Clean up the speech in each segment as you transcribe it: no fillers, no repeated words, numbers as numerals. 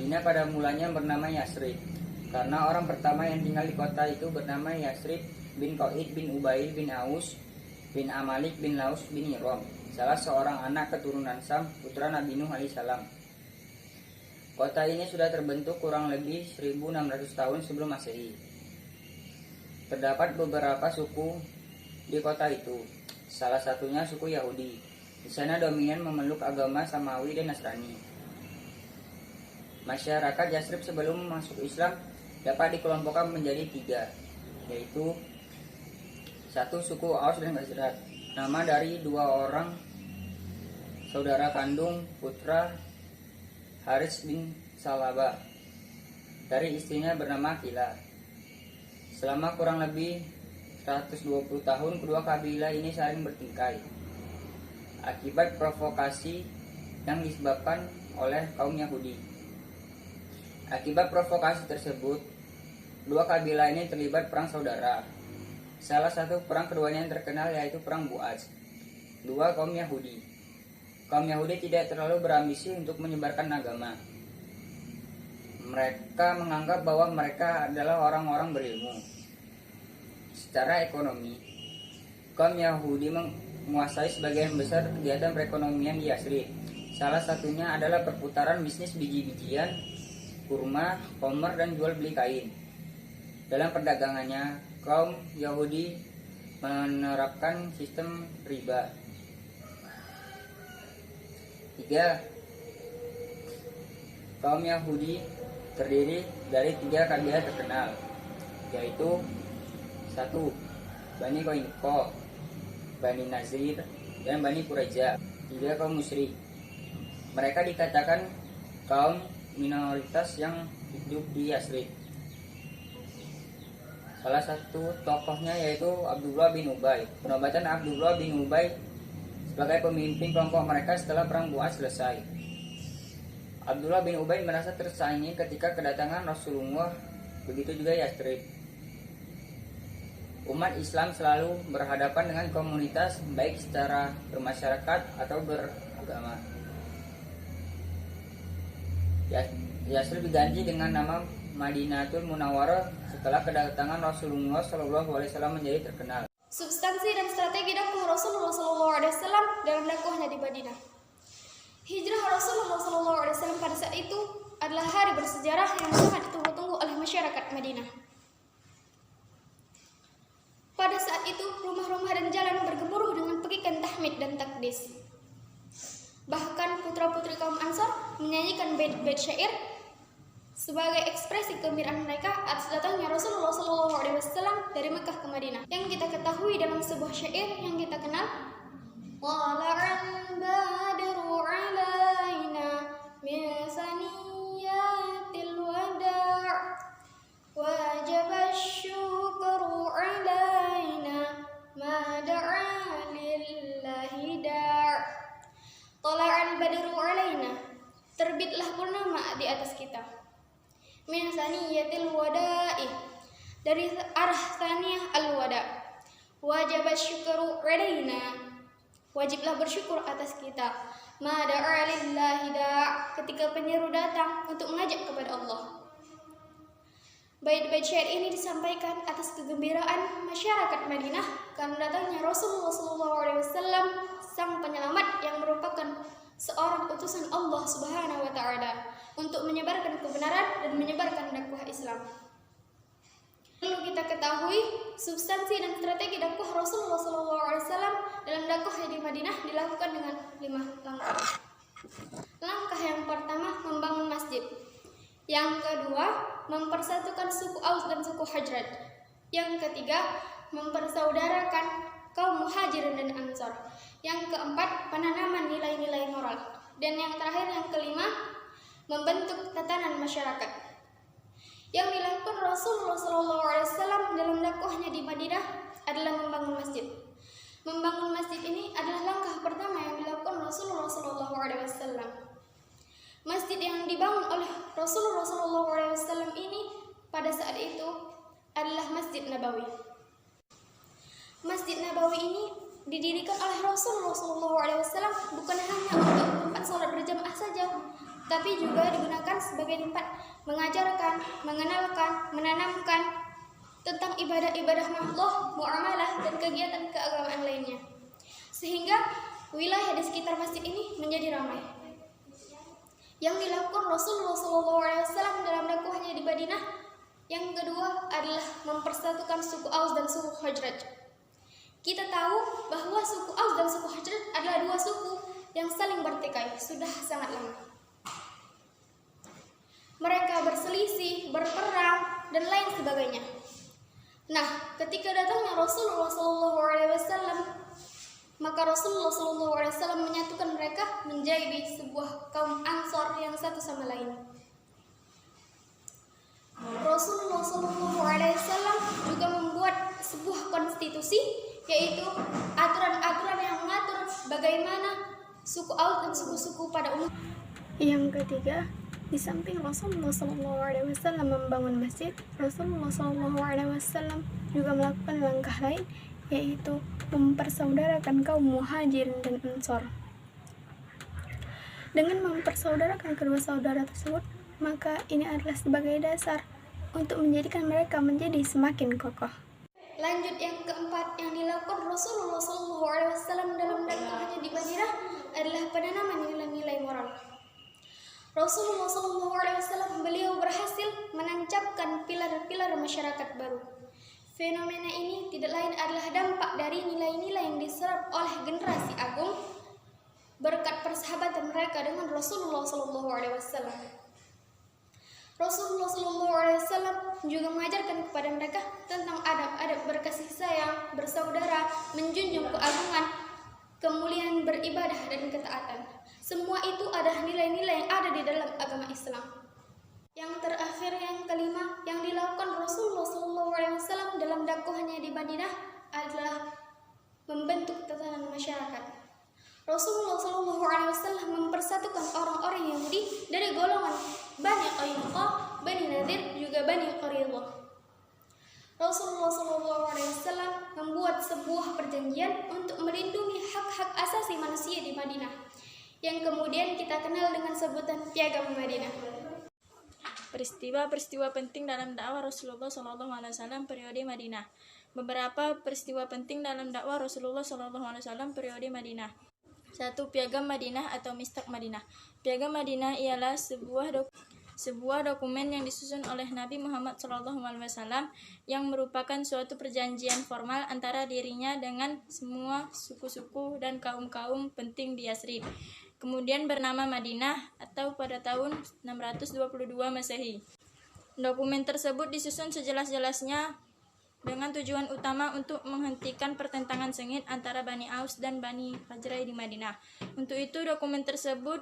Madinah pada mulanya bernama Yasrib, karena orang pertama yang tinggal di kota itu bernama Yasrib bin Qaid bin Ubail bin Aus bin Amalik bin Laus bin Hiram, salah seorang anak keturunan Sam, putra Nabi Nuh alaihissalam. Kota ini sudah terbentuk kurang lebih 1600 tahun sebelum Masehi. Terdapat beberapa suku di kota itu, salah satunya suku Yahudi. Di sana dominan memeluk agama Samawi dan Nasrani. Masyarakat Yasrib sebelum masuk Islam dapat dikelompokkan menjadi 3, yaitu 1. Suku Aus dan Khazraj, nama dari 2 orang saudara kandung putra Haris bin Salabah dari istrinya bernama Kila. Selama kurang lebih 120 tahun kedua kabilah ini saling bertikai akibat provokasi yang disebabkan oleh kaum Yahudi. Akibat provokasi tersebut, 2 kabilah ini terlibat perang saudara. Salah satu perang keduanya yang terkenal yaitu perang Bu'az. 2. Kaum Yahudi. Kaum Yahudi tidak terlalu berambisi untuk menyebarkan agama. Mereka menganggap bahwa mereka adalah orang-orang berilmu. Secara ekonomi, kaum Yahudi menguasai sebagian besar kegiatan perekonomian di Yasrib. Salah satunya adalah perputaran bisnis biji-bijian, kurma, khomer, dan jual beli kain. Dalam perdagangannya, kaum Yahudi menerapkan sistem riba. 3. Kaum Yahudi terdiri dari 3 kabilah terkenal, yaitu 1. Bani Qainuqa, Bani Nazir, dan Bani Quraizah. 3. Kaum musyrik. Mereka dikatakan kaum minoritas yang hidup di Yasrib. Salah satu tokohnya yaitu Abdullah bin Ubay. Penobatan Abdullah bin Ubay sebagai pemimpin kelompok mereka setelah perang Bu'az selesai. Abdullah bin Ubay merasa tersaingi ketika kedatangan Rasulullah, begitu juga Yasrib. Umat Islam selalu berhadapan dengan komunitas baik secara bermasyarakat atau beragama. Yasrib diganti dengan nama Madinatul Munawwarah setelah kedatangan Rasulullah SAW menjadi terkenal. Substansi dan strategi dakwah Rasulullah SAW dalam dakwahnya di Madinah. Hijrah Rasulullah SAW pada saat itu adalah hari bersejarah yang sangat ditunggu-tunggu oleh masyarakat Madinah. Pada saat itu, rumah-rumah dan jalan bergemuruh dengan pekikan tahmid dan takdis. Bahkan putra-putri kaum Ansar menyanyikan bait-bait syair sebagai ekspresi kegembiraan mereka atas datangnya Rasulullah SAW dari Mekah ke Madinah. Yang kita ketahui dalam sebuah syair yang kita kenal, Tala'al badru alaina min saniyatil wada' wajaba syukru alaina ma da'a lillahi da'. Tala'al badru alaina, terbitlah purnama di atas kita. Min saniyatil wada'i, dari arah saniyah al-wada'. Wajib syukru alaina, wajiblah bersyukur atas kita. Ma da'a lillahi da', ketika penyeru datang untuk mengajak kepada Allah. Bait-bait syair ini disampaikan atas kegembiraan masyarakat Madinah karena datangnya Rasulullah SAW, sang penyelamat yang merupakan seorang utusan Allah Subhanahu wa Ta'ala untuk menyebarkan kebenaran dan menyebarkan dakwah Islam. Lalu kita ketahui substansi dan strategi dakwah Rasulullah SAW dalam dakwah di Madinah dilakukan dengan 5 langkah. Langkah yang pertama, membangun masjid. Yang kedua, mempersatukan suku Aus dan suku Khazraj. Yang ketiga, mempersaudarakan kaum Muhajirin dan Ansar. Yang keempat, penanaman nilai-nilai moral. Dan yang terakhir, yang kelima, membentuk tatanan masyarakat. Yang dilakukan Rasulullah SAW dalam dakwahnya di Madinah adalah membangun masjid. Membangun masjid ini adalah langkah pertama yang dilakukan Rasulullah SAW. Masjid yang dibangun oleh Rasulullah SAW ini pada saat itu adalah Masjid Nabawi. Masjid Nabawi ini didirikan oleh Rasulullah SAW bukan hanya untuk tempat sholat berjamaah saja, tapi juga digunakan sebagai tempat mengajarkan, mengenalkan, menanamkan tentang ibadah-ibadah Allah, muamalah, dan kegiatan keagamaan lainnya. Sehingga wilayah di sekitar masjid ini menjadi ramai. Yang dilakukan Rasulullah SAW dalam dakwahnya di Madinah yang kedua adalah mempersatukan suku Aus dan suku Khazraj. Kita tahu bahwa suku Aus dan suku Khazraj adalah dua suku yang saling bertikai sudah sangat lama. Mereka berselisih, berperang, dan lain sebagainya. Nah, ketika datangnya Rasulullah SAW, maka Rasulullah SAW menyatukan mereka menjadi sebuah kaum Ansor yang satu sama lain. Rasulullah SAW juga membuat sebuah konstitusi, yaitu aturan-aturan yang mengatur bagaimana suku Aus dan suku-suku pada umum. Yang ketiga, di samping Rasulullah SAW membangun masjid, Rasulullah SAW juga melakukan langkah lain, yaitu mempersaudarakan kaum Muhajirin dan Ansor. Dengan mempersaudarakan kedua saudara tersebut, maka ini adalah sebagai dasar untuk menjadikan mereka menjadi semakin kokoh. Lanjut yang keempat yang dilakukan Rasulullah SAW dalam dakwahnya di Madinah adalah penanaman nilai-nilai moral. Rasulullah SAW beliau berhasil menancapkan pilar-pilar masyarakat baru. Fenomena ini tidak lain adalah dampak dari nilai-nilai yang diserap oleh generasi agung berkat persahabatan mereka dengan Rasulullah SAW. Rasulullah SAW juga mengajarkan kepada mereka tentang adab-adab berkasih sayang, bersaudara, menjunjung keagungan, kemuliaan beribadah dan ketaatan. Semua itu adalah nilai-nilai yang ada di dalam agama Islam. Yang terakhir, yang kelima, yang dilakukan Rasulullah SAW dalam dakwahnya di Madinah adalah membentuk tatanan masyarakat. Rasulullah SAW mempersatukan orang-orang Yahudi dari golongan Bani Qainuqa, Bani Nadir, juga Bani Quraidah. Rasulullah SAW membuat sebuah perjanjian untuk melindungi hak-hak asasi manusia di Madinah, yang kemudian kita kenal dengan sebutan Piagam Madinah. Peristiwa-peristiwa penting dalam dakwah Rasulullah SAW periode Madinah. Beberapa peristiwa penting dalam dakwah Rasulullah SAW periode Madinah. 1. Piagam Madinah atau Mistaq Madinah. Piagam Madinah ialah sebuah dokumen yang disusun oleh Nabi Muhammad SAW yang merupakan suatu perjanjian formal antara dirinya dengan semua suku-suku dan kaum-kaum penting di Yasrib. Kemudian bernama Madinah atau pada tahun 622 Masehi. Dokumen tersebut disusun sejelas-jelasnya dengan tujuan utama untuk menghentikan pertentangan sengit antara Bani Aus dan Bani Khazraj di Madinah. Untuk itu dokumen tersebut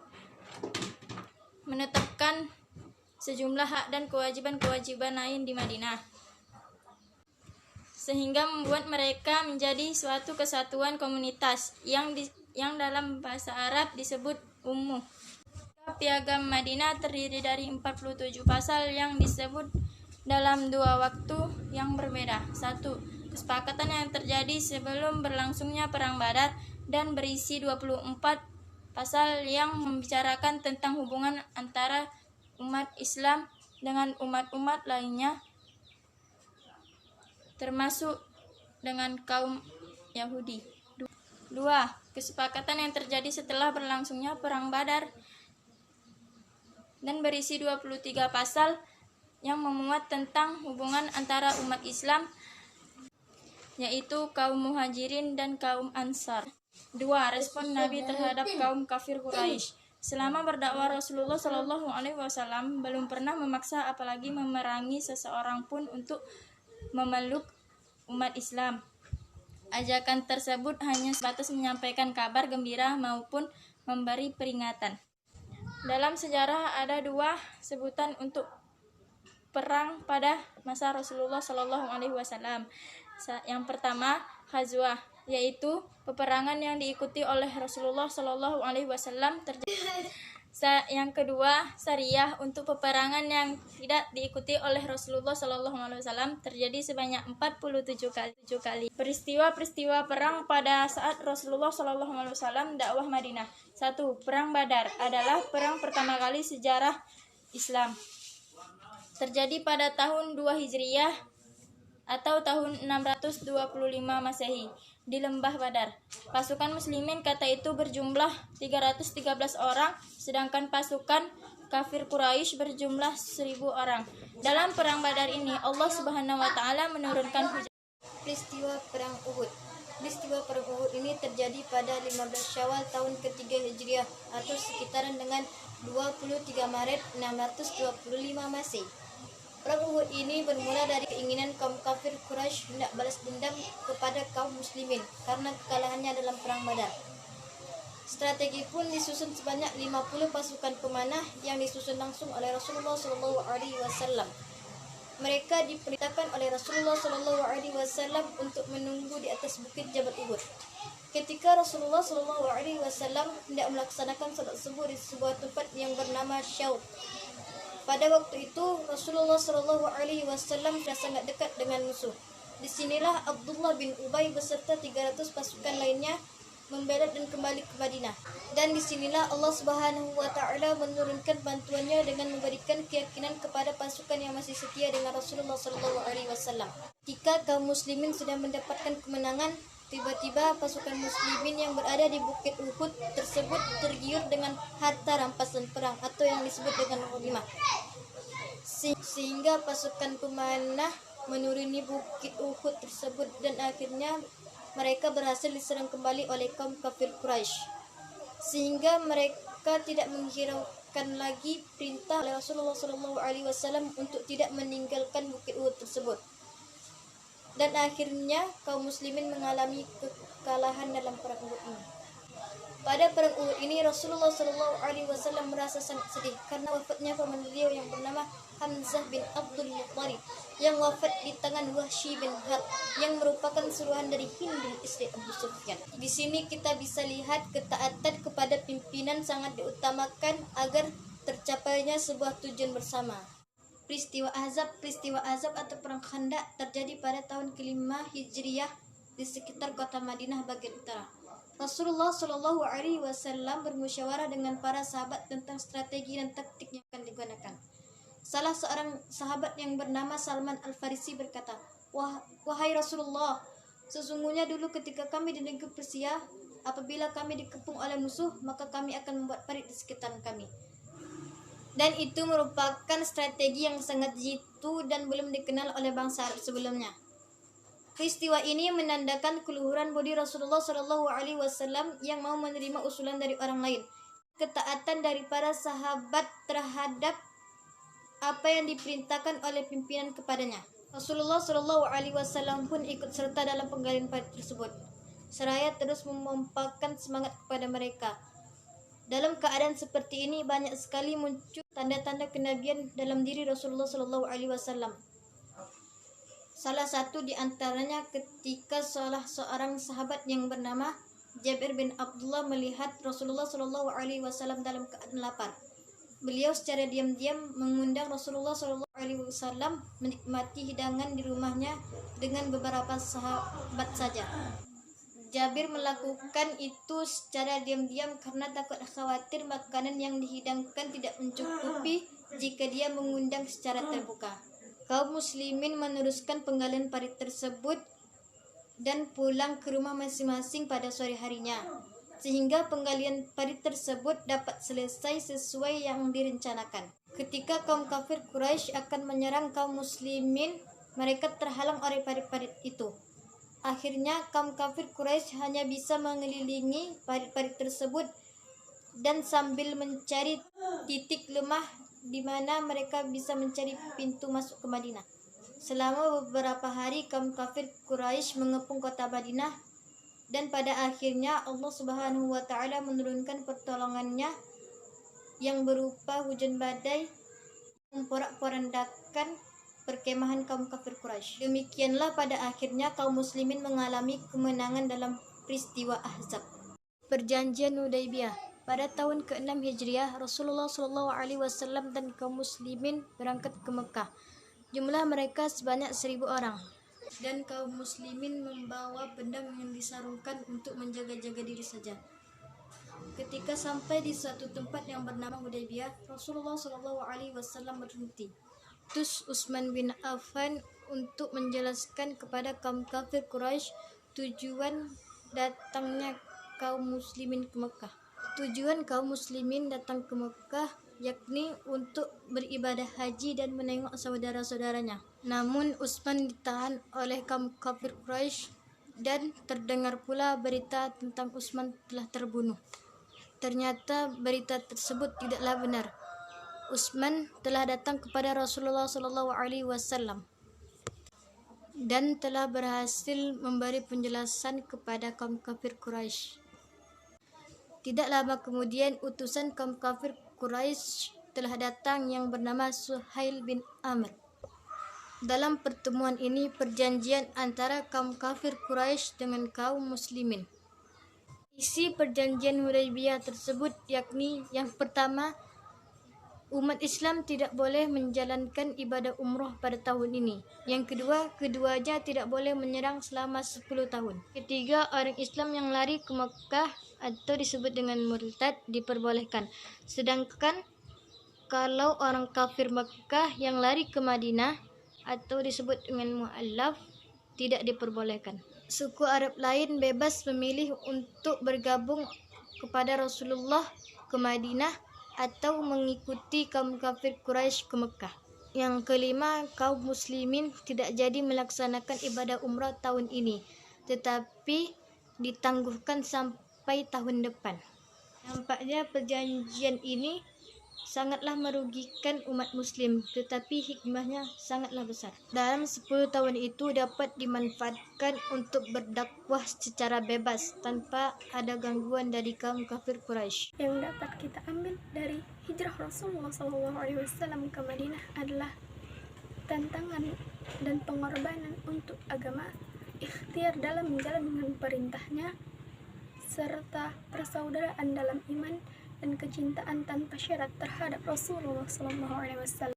menetapkan sejumlah hak dan kewajiban-kewajiban lain di Madinah, sehingga membuat mereka menjadi suatu kesatuan komunitas yang dalam bahasa Arab disebut ummuh. Piagam Madinah terdiri dari 47 pasal yang disebut dalam dua waktu yang berbeda. 1. Kesepakatan yang terjadi sebelum berlangsungnya Perang Badar dan berisi 24 pasal yang membicarakan tentang hubungan antara umat Islam dengan umat-umat lainnya, termasuk dengan kaum Yahudi. 2. Kesepakatan yang terjadi setelah berlangsungnya Perang Badar dan berisi 23 pasal yang memuat tentang hubungan antara umat Islam, yaitu kaum Muhajirin dan kaum Ansar. 2. Respon Nabi terhadap kaum kafir Quraisy. Selama berdakwah Rasulullah SAW belum pernah memaksa apalagi memerangi seseorang pun untuk memeluk umat Islam. Ajakan tersebut hanya sebatas menyampaikan kabar gembira maupun memberi peringatan. Dalam sejarah ada dua sebutan untuk perang pada masa Rasulullah SAW. Yang pertama, Ghazwah, yaitu peperangan yang diikuti oleh Rasulullah SAW terjadi Yang kedua, Sariyah untuk peperangan yang tidak diikuti oleh Rasulullah SAW terjadi sebanyak 47 kali. Peristiwa-peristiwa perang pada saat Rasulullah SAW dakwah Madinah. 1. Perang Badar adalah perang pertama kali sejarah Islam. Terjadi pada tahun 2 Hijriyah atau tahun 625 Masehi di Lembah Badar. Pasukan muslimin kata itu berjumlah 313 orang, sedangkan pasukan kafir Quraisy berjumlah 1000 orang. Dalam perang Badar ini Allah Subhanahu wa taala menurunkan hujan. Peristiwa Perang Uhud. Peristiwa Perang Uhud ini terjadi pada 15 Syawal tahun ketiga Hijriah atau sekitaran dengan 23 Maret 625 Masehi. Perang Uhud ini bermula dari keinginan kaum kafir Quraisy hendak balas dendam kepada kaum muslimin karena kekalahannya dalam perang Badar. Strategi pun disusun sebanyak 50 pasukan pemanah yang disusun langsung oleh Rasulullah SAW. Mereka diperintahkan oleh Rasulullah SAW untuk menunggu di atas bukit Jabal Uhud. Ketika Rasulullah SAW hendak melaksanakan salat subuh di sebuah tempat yang bernama Syaut. Pada waktu itu Rasulullah SAW sudah sangat dekat dengan musuh. Disinilah Abdullah bin Ubay beserta 300 pasukan lainnya membelot dan kembali ke Madinah. Dan disinilah Allah Subhanahu wa taala menurunkan bantuannya dengan memberikan keyakinan kepada pasukan yang masih setia dengan Rasulullah SAW. Jika kaum muslimin sudah mendapatkan kemenangan, tiba-tiba pasukan muslimin yang berada di Bukit Uhud tersebut tergiur dengan harta rampasan perang atau yang disebut dengan ghanimah. Sehingga pasukan pemanah menuruni Bukit Uhud tersebut dan akhirnya mereka berhasil diserang kembali oleh kaum kafir Quraisy. Sehingga mereka tidak menghiraukan lagi perintah oleh Rasulullah SAW untuk tidak meninggalkan Bukit Uhud tersebut. Dan akhirnya kaum muslimin mengalami kekalahan dalam perang Uhud ini. Pada perang Uhud ini Rasulullah SAW merasa sangat sedih karena wafatnya paman beliau yang bernama Hamzah bin Abdul Muttalib yang wafat di tangan Wahsy bin Harb yang merupakan suruhan dari Hind bin istri Abu Sufyan. Di sini kita bisa lihat ketaatan kepada pimpinan sangat diutamakan agar tercapainya sebuah tujuan bersama. Peristiwa Ahzab atau Perang Khandaq terjadi pada tahun ke-5 Hijriyah di sekitar kota Madinah bagian utara. Rasulullah SAW bermusyawarah dengan para sahabat tentang strategi dan taktik yang akan digunakan. Salah seorang sahabat yang bernama Salman Al-Farisi berkata, "Wahai Rasulullah, sesungguhnya dulu ketika kami di negeri Persia, apabila kami dikepung oleh musuh, maka kami akan membuat parit di sekitar kami." Dan itu merupakan strategi yang sangat jitu dan belum dikenal oleh bangsa Arab sebelumnya. Peristiwa ini menandakan keluhuran budi Rasulullah SAW yang mau menerima usulan dari orang lain. Ketaatan dari para sahabat terhadap apa yang diperintahkan oleh pimpinan kepadanya. Rasulullah SAW pun ikut serta dalam penggalian parit tersebut. Seraya terus memompakan semangat kepada mereka. Dalam keadaan seperti ini banyak sekali muncul tanda-tanda kenabian dalam diri Rasulullah SAW. Salah satu di antaranya ketika salah seorang sahabat yang bernama Jabir bin Abdullah melihat Rasulullah SAW dalam keadaan lapar. Beliau secara diam-diam mengundang Rasulullah SAW menikmati hidangan di rumahnya dengan beberapa sahabat saja. Jabir melakukan itu secara diam-diam karena takut khawatir makanan yang dihidangkan tidak mencukupi jika dia mengundang secara terbuka. Kaum muslimin meneruskan penggalian parit tersebut dan pulang ke rumah masing-masing pada sore harinya, sehingga penggalian parit tersebut dapat selesai sesuai yang direncanakan. Ketika kaum kafir Quraisy akan menyerang kaum muslimin, mereka terhalang oleh parit-parit itu. Akhirnya kaum kafir Quraisy hanya bisa mengelilingi parit-parit tersebut dan sambil mencari titik lemah di mana mereka bisa mencari pintu masuk ke Madinah. Selama beberapa hari kaum kafir Quraisy mengepung kota Madinah dan pada akhirnya Allah Subhanahu wa taala menurunkan pertolongannya yang berupa hujan badai memporak-porandakan perkemahan kaum kafir Quraisy. Demikianlah pada akhirnya kaum muslimin mengalami kemenangan dalam peristiwa Ahzab. Perjanjian Hudaybiyah. Pada tahun ke-6 Hijriah, Rasulullah SAW dan kaum muslimin berangkat ke Mekah. Jumlah mereka sebanyak 1.000 orang. Dan kaum muslimin membawa pedang yang disarungkan untuk menjaga-jaga diri saja. Ketika sampai di suatu tempat yang bernama Hudaybiyah, Rasulullah SAW berhenti. Terus Utsman bin Affan untuk menjelaskan kepada kaum kafir Quraisy tujuan datangnya kaum muslimin ke Mekah. Tujuan kaum muslimin datang ke Mekah yakni untuk beribadah haji dan menengok saudara-saudaranya. Namun Utsman ditahan oleh kaum kafir Quraisy dan terdengar pula berita tentang Utsman telah terbunuh. Ternyata berita tersebut tidaklah benar. Utsman telah datang kepada Rasulullah SAW dan telah berhasil memberi penjelasan kepada kaum kafir Quraisy. Tidak lama kemudian utusan kaum kafir Quraisy telah datang yang bernama Suhail bin Amr. Dalam pertemuan ini perjanjian antara kaum kafir Quraisy dengan kaum muslimin. Isi perjanjian Hudaybiyah tersebut yakni yang pertama, umat Islam tidak boleh menjalankan ibadah umroh pada tahun ini. Yang kedua, keduanya tidak boleh menyerang selama 10 tahun. Ketiga, orang Islam yang lari ke Mekah atau disebut dengan murtad diperbolehkan. Sedangkan kalau orang kafir Mekah yang lari ke Madinah atau disebut dengan mu'allaf tidak diperbolehkan. Suku Arab lain bebas memilih untuk bergabung kepada Rasulullah ke Madinah atau mengikuti kaum kafir Quraisy ke Mekah. Yang kelima, kaum muslimin tidak jadi melaksanakan ibadah umrah tahun ini, tetapi ditangguhkan sampai tahun depan. Nampaknya perjanjian ini sangatlah merugikan umat muslim, tetapi hikmahnya sangatlah besar. Dalam 10 tahun itu dapat dimanfaatkan untuk berdakwah secara bebas tanpa ada gangguan dari kaum kafir Quraisy. Yang dapat kita ambil dari hijrah Rasulullah SAW ke Madinah adalah tantangan dan pengorbanan untuk agama, ikhtiar dalam menjalankan perintahnya, serta persaudaraan dalam iman dan kecintaan tanpa syarat terhadap Rasulullah SAW.